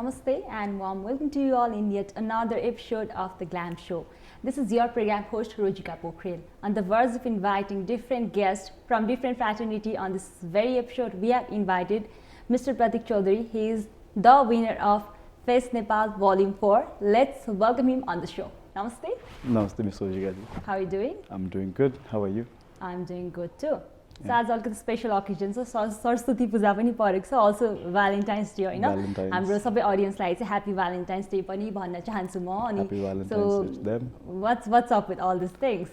Namaste and warm welcome to you all in yet another episode of the Glam Show. This is your program host Rojika Pokharel. On the verge of inviting different guests from different fraternity on this very episode, we have invited Mr. Pratik Chaudhary. He is the winner of Face Nepal Volume 4. Let's welcome him on the show. Namaste. Namaste, Miss Rojika. How are you doing? I'm doing good. How are you? I'm doing good too. So आज अलिकति special occasion छ सरस्वती पूजा पनि परेको छ also Valentine's day हैन हाम्रो सबै ऑडियन्सलाई चाहिँ happy Valentine's day पनि भन्न चाहन्छु म अनि सो what's up with all these things?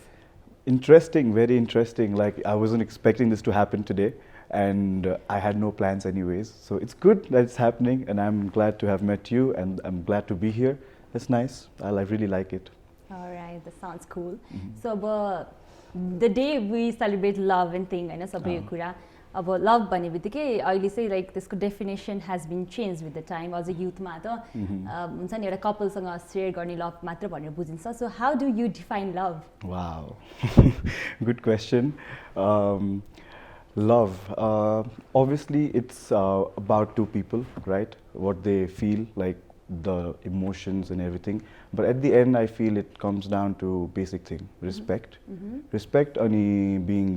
Interesting, very interesting. Like I wasn't expecting this to happen today and I had no plans anyways. So it's good that it's happening and I'm glad to have met you and I'm glad to be here. It's nice. I really like it. All right, that sounds cool. So the day we celebrate love and thing हैन सबै यो कुरा अब लभ भन्ने बित्तिकै अहिले चाहिँ like त्यसको definition has been change with the time अझ युथमा त हुन्छ नि एउटा कपलसँग सेयर गर्ने लभ मात्र भनेर बुझिन्छ so how do you define लभ Wow. Good question. Love. Obviously, it's about two people, right? What they feel, like the emotions and everything. But at the end, I feel it comes down to basic thing: respect. Respect, and being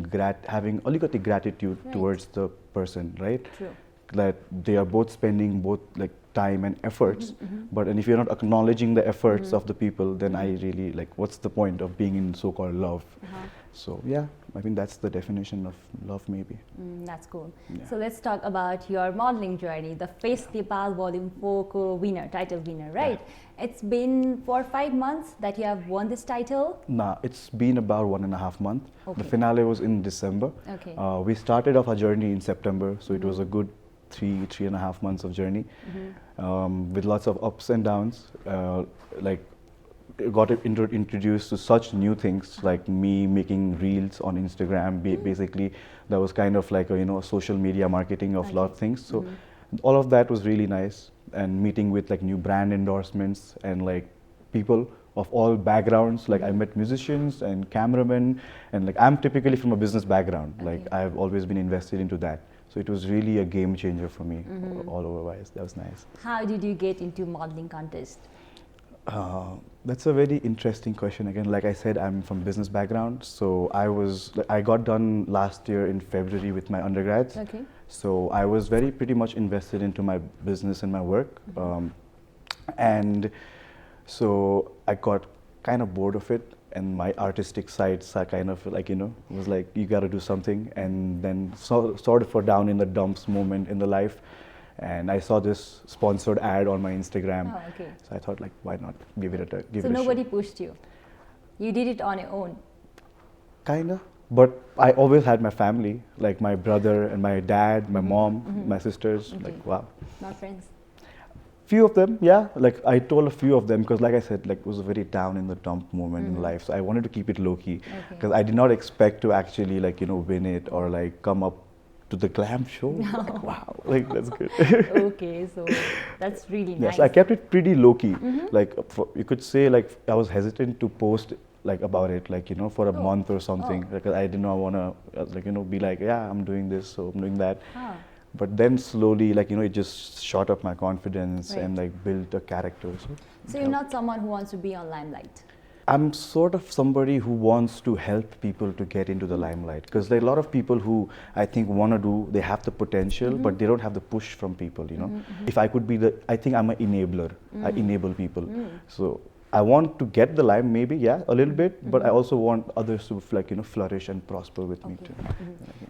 having alikati gratitude towards the person, right? True. That they are both spending both like time and efforts. But and if you're not acknowledging the efforts of the people, then I really like. What's the point of being in so-called love? So yeah, I think that's the definition of love, maybe. That's cool. Yeah. So let's talk about your modeling journey, the Face Nepal Volume 4 winner, title winner, right? Yeah. It's been 4 or 5 months that you have won this title? Nah, it's been about 1.5 months. Okay. The finale was in December. Okay. We started off our journey in September, so it was a good 3.5 months of journey with lots of ups and downs. Like got introduced to such new things like me making reels on Instagram. Basically, that was kind of like a social media marketing of a lot of things. So all of that was really nice, and meeting with like new brand endorsements and like people of all backgrounds. Like I met musicians and cameramen, and like I'm typically from a business background. Like I've always been invested into that. So it was really a game changer for me all over wise. That was nice. How did you get into modeling contest? That's a very interesting question. Again, like I said, I'm from business background, so I got done last year in February with my undergrads. Okay. So I was pretty much invested into my business and my work, and so I got kind of bored of it, and my artistic sides are kind of like was like you got to do something, and then sort of down in the dumps moment in the life. And I saw this sponsored ad on my Instagram. Oh, okay. So I thought, like, why not give it a So nobody pushed you? You did it on your own? Kinda. But I always had my family, like my brother and my dad, my mom, my sisters. Okay. Like, wow. Not friends? Few of them, yeah. Like I told a few of them because, like I said, like it was a very down in the dump moment in life. So I wanted to keep it low key because I did not expect to actually like win it or like come up to the Glam Show. No. Like, wow, like that's good. Okay, so that's really nice. Yes, I kept it pretty low key. Like you could say, like I was hesitant to post like about it, like for a month or something, because I did not want to like be like, yeah, I'm doing this, so I'm doing that. But then slowly, like it just shot up my confidence and like built a character. So you're not someone who wants to be on limelight? I'm sort of somebody who wants to help people to get into the limelight, because there are a lot of people who I think want to do, they have the potential, but they don't have the push from people, If I could be I think I'm an enabler. I enable people. So I want to get the lime, maybe, yeah, a little bit, but I also want others to like flourish and prosper with me too.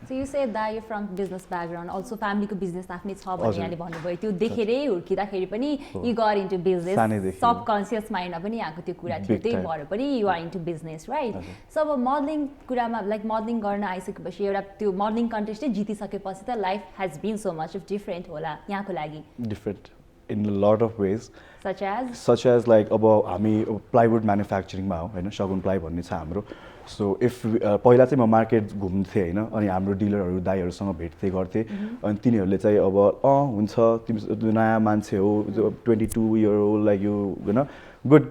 So you said that you're from business background, also family ko business आफ्नै छ भन्ने यहाँले भन्नुभयो त्यो देखेरै हुर्किदाखेरि पनि you got into business, subconscious mind मा पनि आएको त्यो कुरा थियो, त्यही भएर पनि you are into business, right? So अब modeling कुरामा like modeling गर्न आइसकेपछि एउटा त्यो modeling contest जितिसकेपछि त life has been so much of different होला यहाँको लागि. Different in a lot of ways. Such as like about हामी plywood manufacturing मा हो हैन, शगुन प्लाई भन्ने छ हाम्रो. So if पहिला चाहिँ म मार्केट घुम्थे हैन, अनि हाम्रो डिलरहरु दाइहरुसँग भेट्थे गर्थे, अनि तिनीहरुले चाहिँ अब हुन्छ तिमी नयाँ मान्छे हो 22 year old like you know good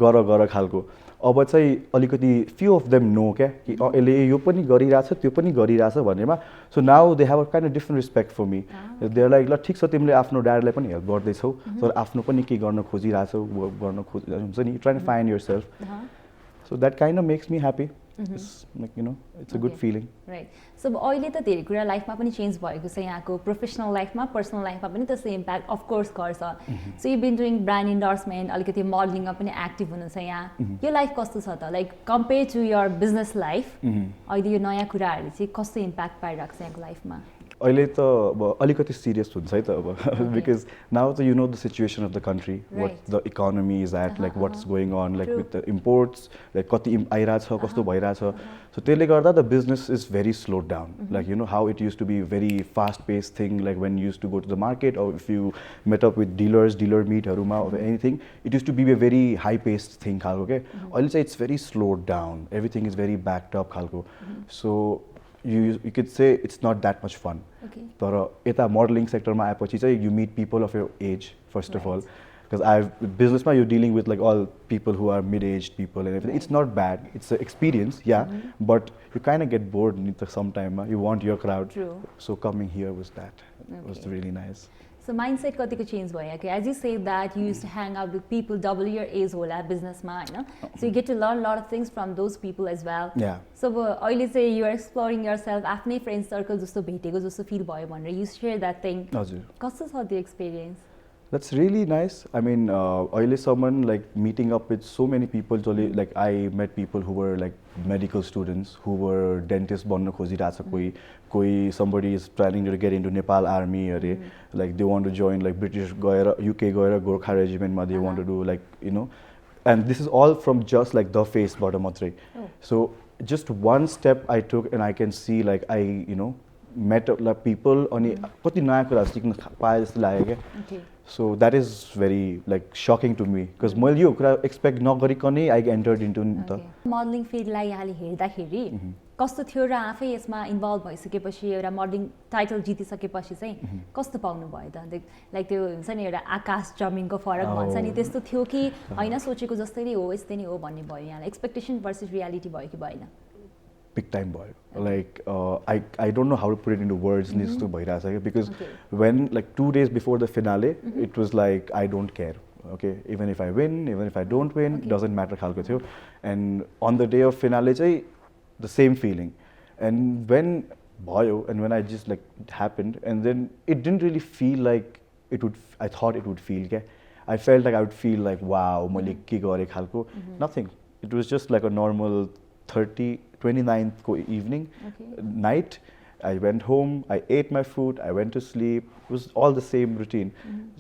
गर खालको. अब चाहिँ अलिकति few of them know क्या कि यसले यो पनि गरिरहेछ त्यो पनि गरिरहेछ भनेमा so now they have a kind of different respect for me. They're like ल ठिक छ तिमीले आफ्नो ड्याडीलाई पनि हेल्प गर्दैछौ तर आफ्नो पनि के गर्न खोजिरहेछौ गर्न हुन्छ नि trying to find yourself. So that kind of makes me happy. It's like it's a good feeling. Right. So अहिले त धेरै कुरा लाइफमा पनि चेन्ज भएको छ यहाँको प्रोफेसनल लाइफमा पर्सनल लाइफमा पनि त्यसको इम्प्याक्ट अफ कोर्स गर्छ. सो यु बिन डुइङ ब्रान्ड इन्डोर्समेन्ट अलिकति मोडलिङमा पनि एक्टिभ हुनुहुन्छ यहाँ. यो लाइफ कस्तो छ त like compare to your business life अहिले यो नयाँ कुराहरूले चाहिँ कस्तो इम्प्याक्ट पाइरहेको छ यहाँको लाइफमा? अहिले त अब अलिकति सिरियस हुन्छ है त अब बिकज नाउ त you know the situation of the country what the economy is at like what's going on like with the imports like कति आइरहेछ कस्तो भइरहेछ सो त्यसले गर्दा the business is very slow down like how it used to be very fast pace thing like when used to go to the market or if you met up with dealer मिटहरूमा of anything it used to B A very high paced thing खालको के अहिले चाहिँ it's very slow down everything is very backed up खालको so you could say it's not that much fun. तर यता modelling सेक्टरमा आएपछि चाहिँ you meet people of your age first of all because businessमा you're dealing with like all people who are mid-aged people and everything. It's not bad. It's an experience, yeah, but you kind of get bored sometime. You want your crowd. True. So coming here was that. It was really nice. So mindset कतिको change भयो कि as you say that you used to hang out with people double your age होला बिजनेसमा हैन so you get to learn a lot of things from those people as well. Yeah. So अहिले चाहिँ you are exploring yourself आफ्नै friend circle जस्तो भेटेको जस्तो fill भयो भनेर you share that thing. हजुर. कस्तो छ त्यो experience? That's really nice. I mean, someone like meeting up with so many people. Like I met people who were like medical students, who were dentists. Banna khojirachha koi somebody is planning to get into Nepal army or like they want to join like British UK Gorkha regiment. They want to do like and this is all from just like the face bottom matre. So just one step I took and I can see like I met like people अनि कति नयाँ कुरा सिक्न पाए जस्तो लाग्यो क्या so that is very like shocking to me because मैले यो कुरा एक्सपेक्ट नगरिकनै I entered into नि त मोडलिङ फिल्डलाई यहाँले हेर्दाखेरि कस्तो थियो र आफै यसमा इन्भल्भ भइसकेपछि एउटा मोडलिङ टाइटल जितिसकेपछि चाहिँ कस्तो पाउनु भयो त लाइक त्यो हुन्छ नि एउटा आकाश जमिनको फरक भन्छ नि त्यस्तो थियो कि हैन सोचेको जस्तै नै हो यस्तै नै हो भन्ने भयो यहाँलाई एक्सपेक्टेसन भर्सेस रियालिटी भयो कि भएन? Big time boy. Like I don't know how to put it into words because when like 2 days before the finale it was like I don't care, okay, even if I win, even if I don't win, doesn't matter khalko thyo. And on the day of finale chai the same feeling and when bhayo and when I just like it happened and then it didn't really feel like I thought it would feel ke I felt like I would feel like wow मैले के गरे खालको nothing. It was just like a normal 29th evening, night. I went home, I ate my food, I went to sleep. It was all the same routine.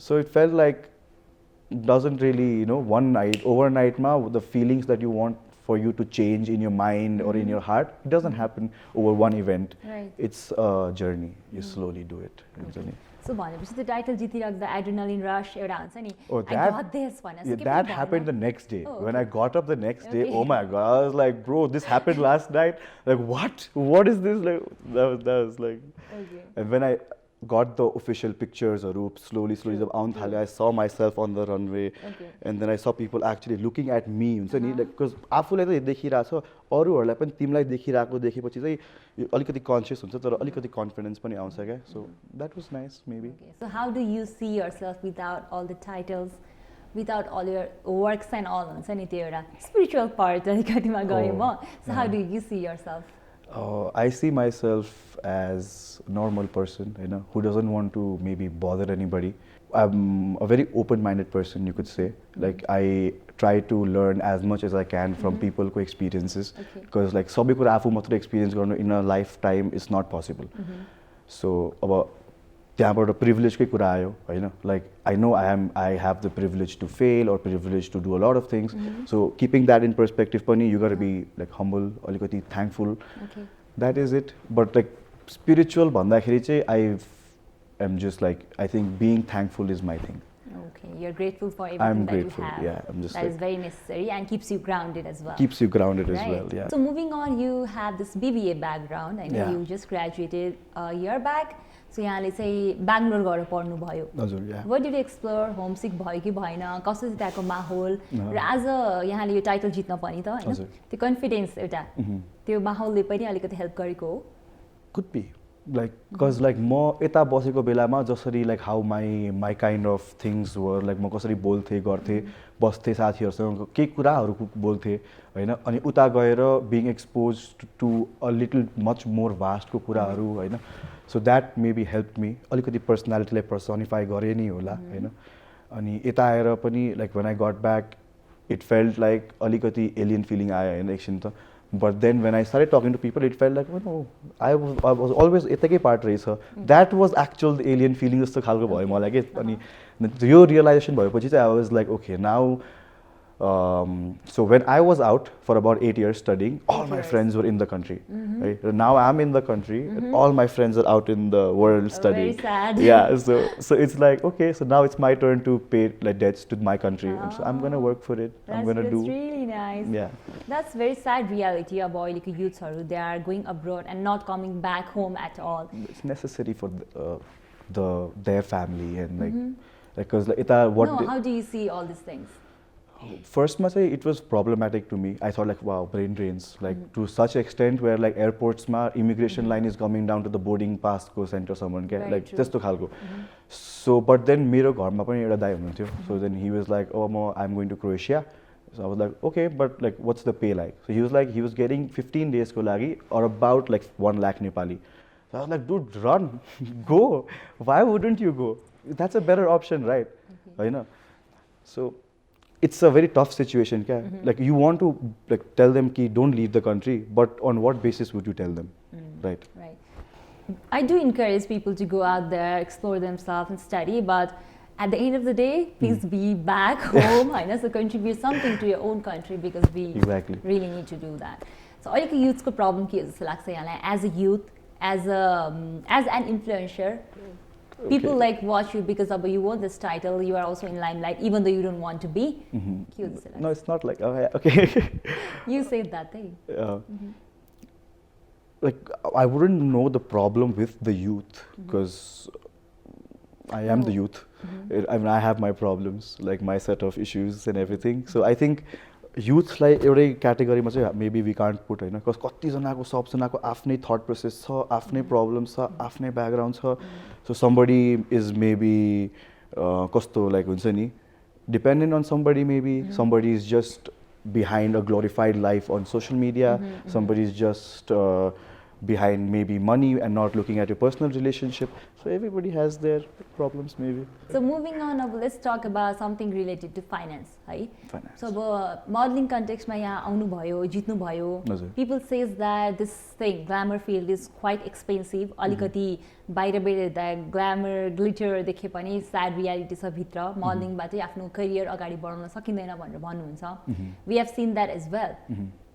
So it felt like it doesn't really, one night, overnight, the feelings that you want for you to change in your mind or in your heart, it doesn't happen over one event. Right. It's a journey. You slowly do it. So भनेपछि त्यो title जितिराख्दा adrenaline rush एउटा हुन्छ नि I got this one. That happened the next day. When I got up the next day, oh my god, I was like, bro, this happened last night. Like what is this? Like that was like and when I got the official pictures or slowly I saw myself on the runway and then I saw people actually looking at me like because आफूलाई त देखिरा छ अरूहरुलाई पनि तिमीलाई देखिराको देखेपछि चाहिँ अलिकति कन्शियस हुन्छ तर अलिकति कन्फिडेन्स पनि आउँछ क्या so that was nice maybe. So how do you see yourself without all the titles, without all your works and all हुन्छ नि त्यो एउटा spiritual part अलिकतिमा गए म so how do you see yourself? I see myself as a normal person, who doesn't want to maybe bother anybody. I'm a very open-minded person, you could say. Like I try to learn as much as I can from people's experiences, because like sabai kura afu matra experience garnu in a lifetime is not possible. So about त्यहाँबाट प्रिभिलेजकै कुरा आयो हैन like I know I have the privilege to fail or privilege to do a lot of things. So keeping that in perspective pani you got to be like humble, alikati thankful. That is it. But like spiritual भन्दाखेरि चाहिँ I am just like I think being thankful is my thing. Okay, you're grateful for everything that grateful, you have. Yeah, I'm just that is very necessary and keeps you grounded as well. Keeps you grounded as well, yeah. So moving on, you have this BBA background. I know you just graduated a year back. सो यहाँले चाहिँ बेङ्गलोर गएर पढ्नुभयो हजुर या what did explore homesick भयो कि भएन कसरी त्यहाँको माहौल र आज यहाँले यो टाइटल जित्न पनि त होइन त्यो कन्फिडेन्स एउटा त्यो माहौलले पनि अलिकति हेल्प गरेको हो could be like because like म यता बसेको बेलामा जसरी like how my kind of things were like म कसरी बोल्थेँ गर्थेँ बस्थेँ साथीहरूसँग केही कुराहरू बोल्थेँ होइन अनि उता गएर being expose to a little much more भास्टको कुराहरू होइन so that maybe help me अलिकति पर्सनालिटीलाई पर्सनिफाई गरेँ नि होला होइन अनि यता आएर पनि like when I got back it felt like अलिकति एलियन फिलिङ आयो होइन एकछिन त but then when I started talking to people it felt like no I was always यताकै पार्ट रहेछ that was actual alien feeling जस्तो खालको भयो मलाई कि अनि यो रियलाइजेसन भएपछि चाहिँ I was like okay now so when I was out for about 8 years studying, all my friends were in the country. Right? Now I'm in the country, and all my friends are out in the world studying. Very sad. Yeah, so it's like okay, so now it's my turn to pay like debts to my country, and so I'm gonna work for it. I'm gonna do. That's really nice. Yeah. That's very sad reality of like youths who they are going abroad and not coming back home at all. It's necessary for their family and like because like ita what. No, how do you see all these things? First, it was problematic to me. I thought like, wow, brain drains. Like to such extent where like airports ma immigration line is coming down to the boarding pass ko center someone get like just to khalko. So, but then मेरो घरमा पनि एउटा दाइ हुनुहुन्थ्यो. So then he was like, oh, I'm going to Croatia. So I was like, okay, but like, what's the pay like? So he was like, he was getting 15 days ko lagi or about like 1 lakh Nepali. So I was like, dude, run, go. Why wouldn't you go? That's a better option, right? You know. So. It's a very tough situation. Like you want to like tell them ki don't leave the country, but on what basis would you tell them? Right. I do encourage people to go out there, explore themselves and study, but at the end of the day, please be back home and also contribute something to your own country because we really need to do that. So all the youth's problem ki as a youth, as an influencer, people like watch you because of you won this title. You are also in limelight, even though you don't want to be. No, it's not like okay. You said that thing. Like I wouldn't know the problem with the youth because I am the youth. I mean, I have my problems, like my set of issues and everything. So I think youthलाई एउटै क्याटेगोरीमा चाहिँ maybe we can't put होइन because कतिजनाको सबजनाको आफ्नै thought process छ आफ्नै problems छ आफ्नै background छ सो समबडी इज मेबी कस्तो लाइक हुन्छ नि dependent on somebody maybe somebody is just behind a glorified life on social media, somebody is just behind maybe money and not looking at your personal relationship. So everybody has their problems maybe. So moving on, let's talk about something related to finance. Right? Finance. So modeling context ma yaha aunu bhayo, jitnu bhayo. People says that this thing, glamour field is quite expensive. Alikati bahira da glamour, glitter dekhe pani sad reality cha bhitra modeling ba chai आफ्नो career agadi बढाउन सकिँदैन भनेर भन्नुहुन्छ. We have seen that as well.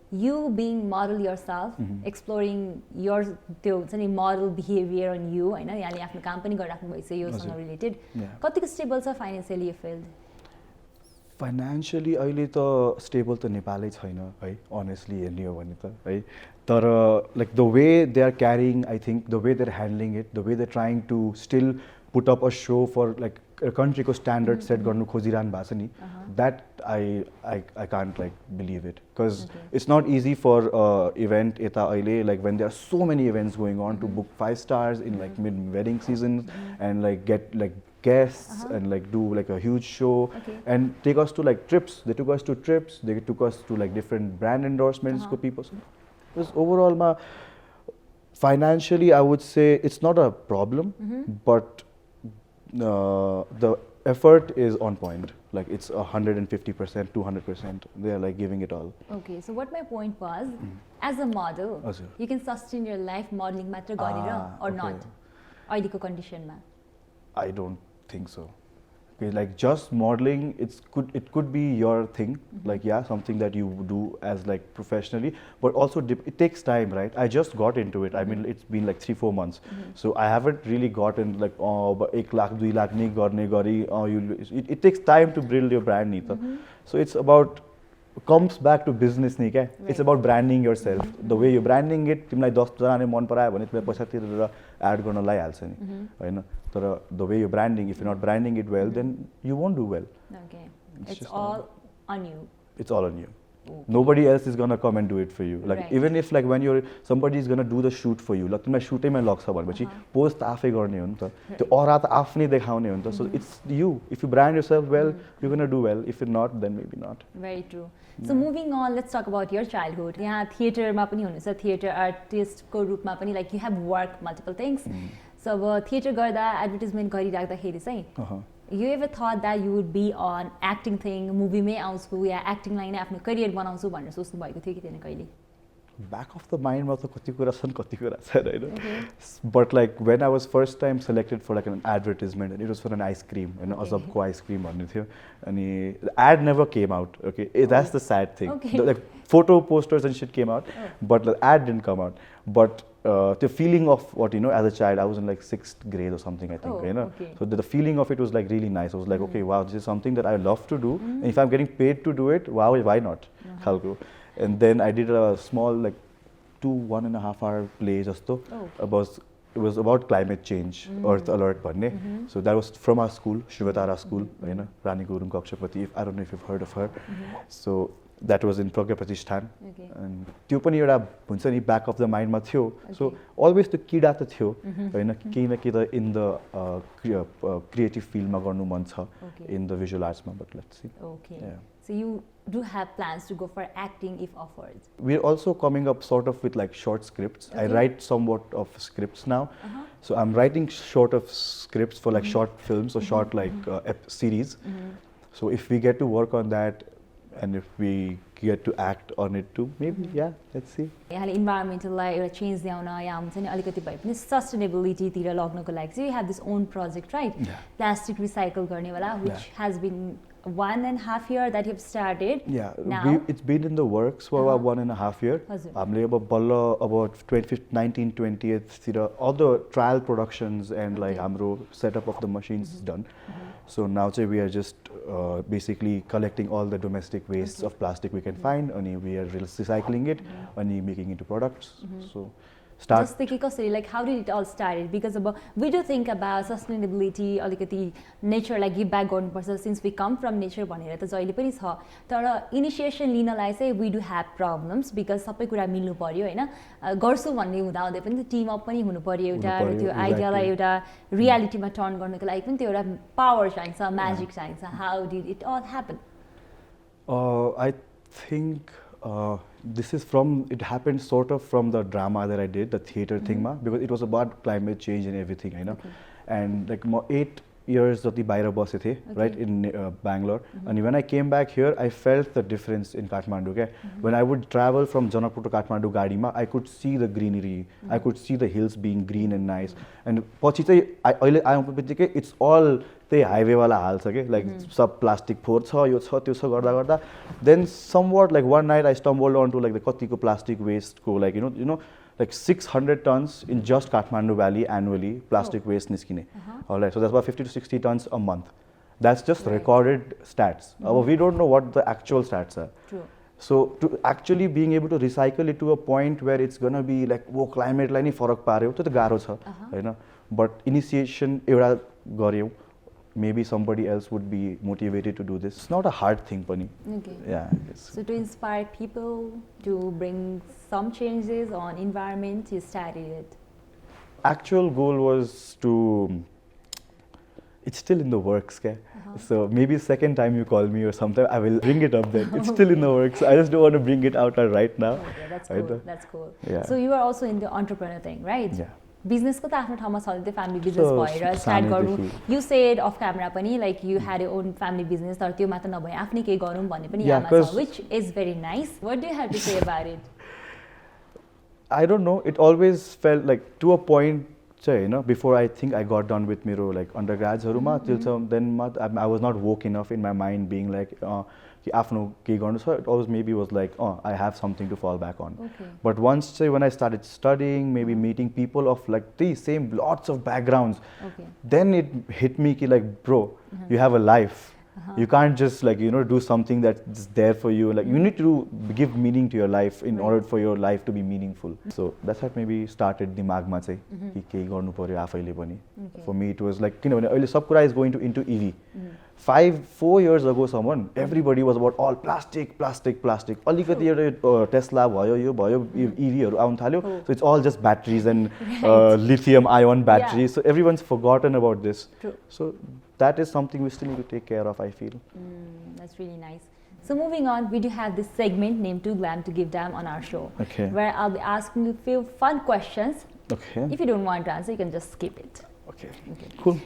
You being model yourself, exploring your त्यो हुन्छ नि model behavior on you हैन यहाँले आफ्नो काम पनि गरिराख्नु भइछ योसँग रिलेटेड कतिको स्टेबल छ फाइनान्शियली यो फिल्ड फाइनान्शियली अहिले त स्टेबल त नेपालै छैन है अनेस्टली हेर्ने हो भने त है तर like the way they are carrying I think the way they are handling it the way they are trying to still put up a show for like कन्ट्रीको स्ट्यान्डर्ड सेट गर्नु खोजिरहनु भएको छ नि that I can't like believe it because it's not easy for event यता अहिले like when there are so many events going on to book 5 stars in like mid wedding season and like get like guests and like do like a huge show and take us to like trips. They took us to trips, they took us to like different brand endorsements for people. So it was overall financially I would say it's not a problem but the effort is on point. Like it's 150%, 200%. They are like giving it all. Okay, so what my point was, as a model, you can sustain your life modeling matra garera or not? Ahileको conditionमा. I don't think so. Okay, like just modeling, it could be your thing. Like something that you do as like professionally, but also it takes time, right? I just got into it. I mean, it's been like 3-4 months, so I haven't really gotten like 1 lakh 2 lakh nahi garne gari. It takes time to build your brand, Nita. So it's about comes back to business ni kya. It's about branding yourself. The way you're branding it, तिमीलाई 10 जनाले मन परायो भने तिमीलाई पैसा तिरेर ad गर्न लागिहाल्छ नि हैन. तर the way you're branding, if you're not branding it well, then you won't do well. Okay. It's all on you. It's all on you. Nobody else is gonna come and do it for you. Like even if like when you're somebody is gonna do the shoot for you, like तिमीलाई सुटैमा लग्छ भनेपछि post आफै गर्ने हो नि त. त्यो अरा त आफ्नै देखाउने हो नि त. So it's you. If you brand yourself well, you're gonna do well. If you're not, then maybe not. Very true. So moving on, let's talk about your childhood. यहाँ थिएटरमा पनि हुनुहुन्छ, थिएटर आर्टिस्टको रूपमा पनि, like you have worked multiple things. So अब theatre गर्दा advertisement गरिराख्दाखेरि चाहिँ you ever thought that you would be on acting thing, movie में आउँछु या acting लाई नै आफ्नो करियर बनाउँछु भनेर सोच्नु भएको थियो कि थिएन कहिले? Back of the mind मा त कति कुरा छन् कति कुरा छैन हैन. But like when I was first time selected for like an advertisement, and it was for an ice cream, and Azabko ice cream भन्ने थियो. अनि the ad never came out. Okay, that's the sad thing. The, like photo posters and shit came out, but the ad didn't come out. But the feeling of what, you know, as a child, I was in like 6th grade or something, I think, you know. So the feeling of it was like really nice. I was like, okay, wow, this is something that I love to do, and if I'm getting paid to do it, wow, why not? And then I did a small like 1.5 hour play just though about, it was about climate change, Earth Alert bhanne. So that was from our school, Shivatara school, you know, Rani Gurung Kakshapati. I don't know if you've heard of her. So that was in Pragya Pratishthan. And त्यो पनि एउटा हुन्छ नि back of the mind मा थियो. So always the kida त थियो हैन, केही न केही त in the creative field मा गर्नु मन छ, in the visual arts मा, but let's see. Okay. So you do have plans to go for acting if offered? We're also coming up sort of with like short scripts. I write somewhat of scripts now. So I'm writing short of scripts for like short films or short like series. So if we get to work on that, and if we get to act on it too, maybe, yeah, let's see. यहाँले इन्भाइरोमेन्टललाई एउटा change ल्याउन या हुन्छ नि अलिकति भए पनि सस्टेनेबिलिटीतिर लग्नको लागि चाहिँ you have this own project, right? Plastic recycle गर्नेवाला, which has been 1.5 years that you've started. Yeah, now it's been in the works for about 1.5 years. हामीले अब बल्ल about 19-20th all the trial productions and like हाम्रो setup of the machines is done. So now we are just basically collecting all the domestic wastes of plastic we can find, and we are recycling it and making into products. So start. Just thinking, like, how did it all started? Because we do think about sustainability, alikati nature, like give back on person since we come from nature. भनेर त जहिले पनि छ. तर initiation लिनलाई चाहिँ we do have problems because सबै कुरा मिल्नु पर्यो हैन. गर्छु भन्ने हुँदा हुँदै पनि टिम अप पनि हुनु पर्यो एउटा, त्यो आइडियालाई एउटा रियालिटीमा टर्न गर्नको लागि पनि त्यो एउटा पावर चाहिन्छ, म्याजिक चाहिन्छ. How did it all happen? I think this is it happened sort of from the drama that I did, the theater thing ma, because it was about climate change and everything, you know. And like 8 years of the Baira base the, right, in Bangalore. And when I came back here, I felt the difference in Kathmandu. Okay? When I would travel from Janakpur to Kathmandu Gadi ma, I could see the greenery, I could see the hills being green and nice. And it's all the highway wala hal cha ke, like sub plastic four cha yo cha tyo cha garda garda. Then somewhat like one night I stumbled onto like the katiko plastic waste ko, like you know like 600 tons in just Kathmandu Valley annually plastic waste niskine. Alright, so that's about 50 to 60 tons a month. That's just recorded stats. We don't know what the actual stats are. True. So to actually being able to recycle it to a point where it's gonna be like, wo climate lai ni farak paryo, to the garo cha, you know. But initiation euta garyo, maybe somebody else would be motivated to do this. It's not a hard thing, Pani. Okay. Yeah. So to inspire people to bring some changes on environment, you started it. Actual goal was to, it's still in the works, okay? So maybe second time you call me or sometime I will bring it up then. It's still in the works. I just don't want to bring it out right now. Okay, that's cool. That's cool. Yeah. So you are also in the entrepreneur thing, right? Yeah. Business ko ta afno ठाउँमा छ, family business भएर start गर्नु. You said off camera पनि like you had your own family business, तर त्यो मात्र नभए आफ्नै केही गरौँ भन्ने पनि यामा छ, which is very nice. What do you have to say about it? I don't know. It always felt like to a point, you know, before I think I got done with मेरो like undergrads haruma, till then I was not woke enough in my mind being like आफ्नो के गर्नु छ. It always maybe was like, I have something to fall back on. But once say when I started studying, maybe meeting people of like the same lots of backgrounds, then it hit me ki like, bro, you have a life. You can't just like do something that's there for you. Like you need to give meaning to your life in order for your life to be meaningful. So that's what maybe started dimagma चाहिँ कि केही गर्नु पर्यो आफैले पनि. For me it was like किनभने अहिले सब कुरा is going into EV. 4 years ago someone everybody was about all plastic. अलिकति एउटा टेस्ला भयो यो भयो EV हरु आउन थाल्यो. So it's all just batteries and lithium ion batteries. So everyone's forgotten about this. So that is something we still need to take care of, I feel. That's really nice. So moving on, we do have this segment named Too Glam to Give Damn on our show. Okay. Where I'll be asking you a few fun questions. Okay. If you don't want to answer, you can just skip it. Okay. Cool.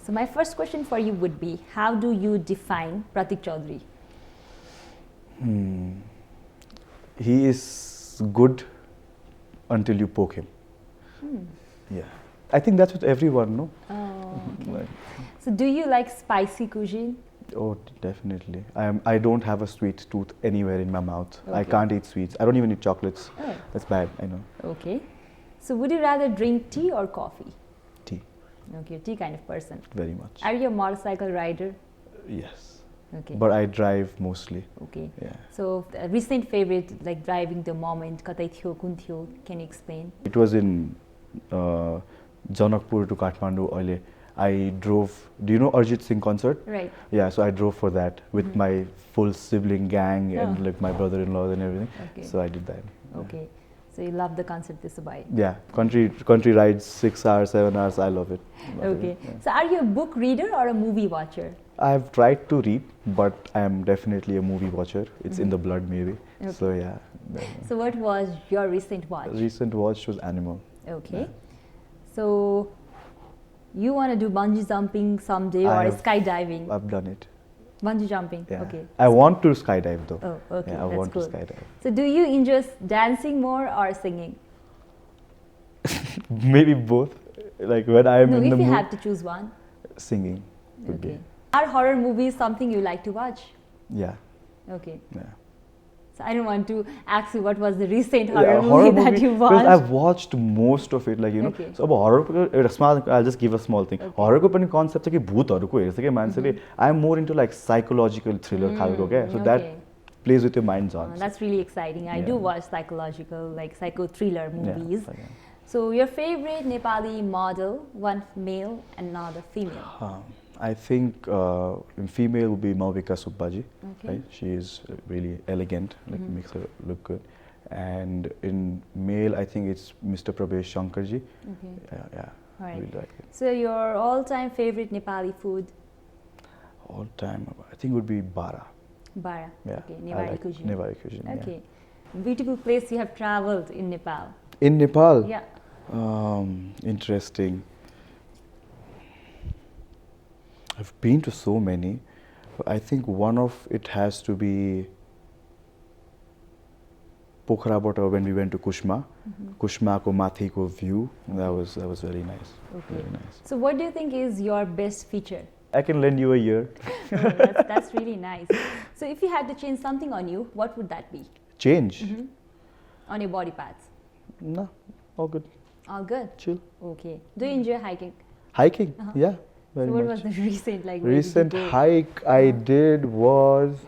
So my first question for you would be, how do you define Pratik Chaudhary? He is good until you poke him. Yeah. I think that's with everyone, no? Oh, okay. Like, so do you like spicy cuisine? oh, definitely. I don't have a sweet tooth anywhere in my mouth. I Okay. can't eat sweets. I don't even eat chocolates. Oh. That's bad, I know. Okay. So would you rather drink tea or coffee? Tea, Okay, tea kind of person. very much. Are you a motorcycle rider? Yes. Okay. But I drive mostly. Okay. Yeah. So recent favorite, like driving the moment, katai थियो, kun थियो, can you explain? It was in Janakpur to Kathmandu. I drove. Do you know Arjit Singh concert? Right. Yeah, so I drove for that with my full sibling gang and Oh. like my brother-in-laws and everything. Okay. So I did that. Yeah. Okay. So you love the concept this way. Yeah, country rides 6 hours, 7 hours. I love it. Love Okay. it, yeah. So are you a book reader or a movie watcher? I've tried to read, but I am definitely a movie watcher. It's in the blood, maybe. Okay. So yeah. So what was your recent watch? Recent watch was Animal. Okay. So you want to do bungee jumping someday or skydiving? I've done it. Bungee jumping. Yeah. Okay. I want to skydive though. Oh, okay. Yeah, I That's want cool. to skydive. So do you enjoy dancing more or singing? Maybe both. Like when I'm No, in if the you mood, have to choose one. singing would Okay. Are horror movies something you like to watch? be. Yeah. Okay. Yeah. So I don't want to ask you what was the recent Yeah, horror movie that you because watched. I've watched most of it, like Okay. So about horror, I'll just give a small thing. Okay. Horror ko pani concept चाहिँ कि भूतहरुको हेर्छ के मान्छेले. I'm more into like psychological thriller खालको के. So that Okay. plays with your minds on. That's really exciting. I do Yeah. watch psychological, like psycho thriller movies. Yeah. So your favorite Nepali model, one male and another female. I think in female would be Malvika Subbaji. Okay. Right? She is really elegant, like makes her look good. And in male, I think it's Mr. Prabhesh Shankarji. Okay. Yeah. All right. Really like it. So your all-time favorite Nepali food? All time, I think would be Bara. Bara. Yeah. Okay. I Nepali like cuisine. Nepali cuisine. Okay. Beautiful place you have traveled in Nepal. Yeah. In Nepal. Yeah. Interesting. I've been to so many, but I think one of it has to be Pokharel when we went to Kushma. Kushma ko mathi ko view. That was very nice. Okay. Very nice. So what do you think is your best feature? I can lend you a year. Oh, that's really nice. So if you had to change something on you, what would that be? Change? On your body parts? No, all good. All good? Chill. Okay. Do you enjoy hiking? Hiking? Yeah, very So what much. was the recent, like, where did you Recent go? hike I did was,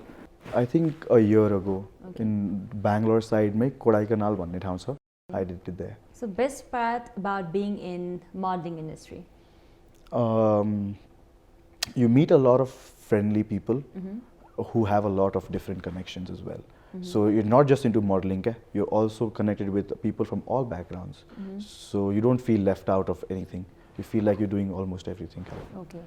I think a year ago, Okay. in Bangalore side, mein Kodaikanal भन्ने ठाउँ छ. I did it there. So best part about being in modeling industry? You meet a lot of friendly people who have a lot of different connections as well. So you're not just into modeling, you're also connected with people from all backgrounds. So you don't feel left out of anything. You feel like you're doing almost everything. Okay.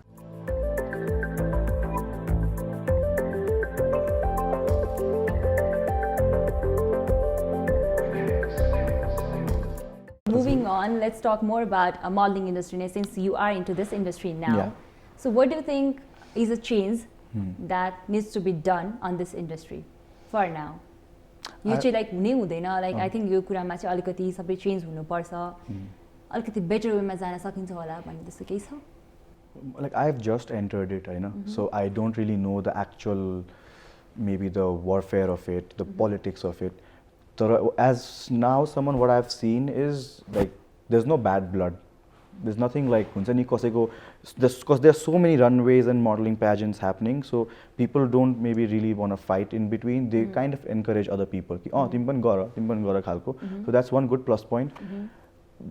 Moving on, let's talk more about a modeling industry now, since you are into this industry now. Yeah. So what do you think is a change that needs to be done on this industry for now? यो चाहिँ like हुनै हुँदैन, like I think यो कुरामा चाहिँ अलिकति सबै change हुनुपर्छ, अलिकति better वेमा जान सकिन्छ होला भन्ने त्यस्तो केही छ? Like I've just entered it, so I don't really know the actual, maybe the warfare of it, the politics of it. as now someone, what I've seen is like there's no bad blood. There's nothing like because there are so many runways and modeling pageants happening, so people don't maybe really want to fight in between. They kind of encourage other people. Oh, तिमी पनि गर खालको. So that's one good plus point.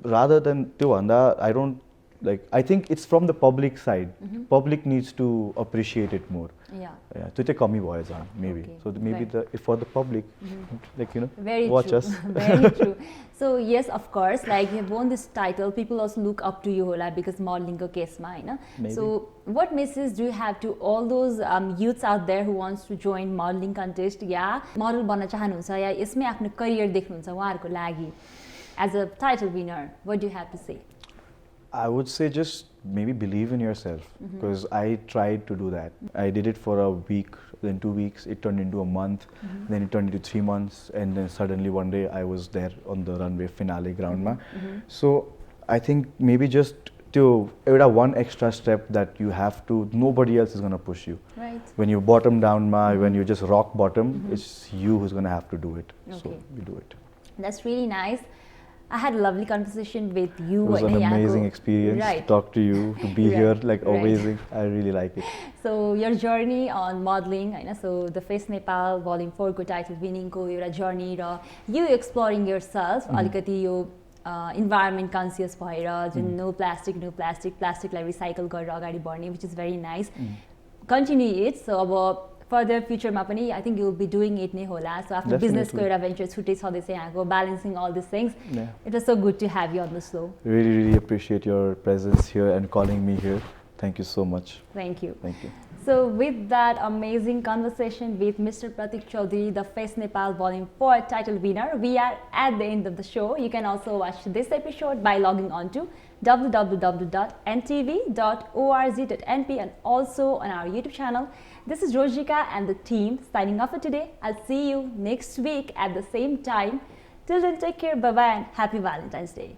Rather than I don't like. I think it's from the public side. Public needs to appreciate it more. Yeah. त्यो चाहिँ कमी भयो जहाँ maybe. Okay. So maybe if for the public, like Very watch true. us. Very true. So yes, of course, like you have won this title, people also look up to you होला because modeling ko case ma, Maybe. So what message do you have to all those youths out there who wants to join modeling contest या model बन्न चाहनुहुन्छ या यसमै आफ्नो career देख्नुहुन्छ उहाँहरुको लागि as a title winner, what do you have to say? I would say just maybe believe in yourself, because I tried to do that. I did it for a week, then 2 weeks, it turned into a month, then it turned into 3 months, and then suddenly one day I was there on the runway finale ground. So I think maybe just to one extra step that you have to, nobody else is going to push you. Right. When you bottom down, when you just rock bottom, it's you who's going to have to do it. Okay. So you do it. That's really nice. I had a lovely conversation with you. It was an amazing experience to talk to you, to be here, like amazing. I really like it. So your journey on modeling, so the Face Nepal Volume 4 ko title winning ko एउटा journey raw you exploring yourself, अलिकति यो environment conscious भएर जुन no plastic लाई recycle गरेर अगाडि बढ्ने, which is very nice. Continue it. So अब further future ma pani I think you will be doing it नै होला. So after business ko एउटा venture छुट्टै छँदै छ यहाँको, balancing all these things. It was so good to have you on the show. Really appreciate your presence here and calling me here. Thank you so much. Thank you. Thank you. So with that amazing conversation with Mr. Pratik Chaudhary, the Face Nepal Volume 4 title winner, we are at the end of the show. You can also watch this episode by logging on to www.ntv.org.np and also on our YouTube channel. This is Rojika and the team signing off for today. I'll see you next week at the same time. Till then, take care, bye-bye and happy Valentine's Day.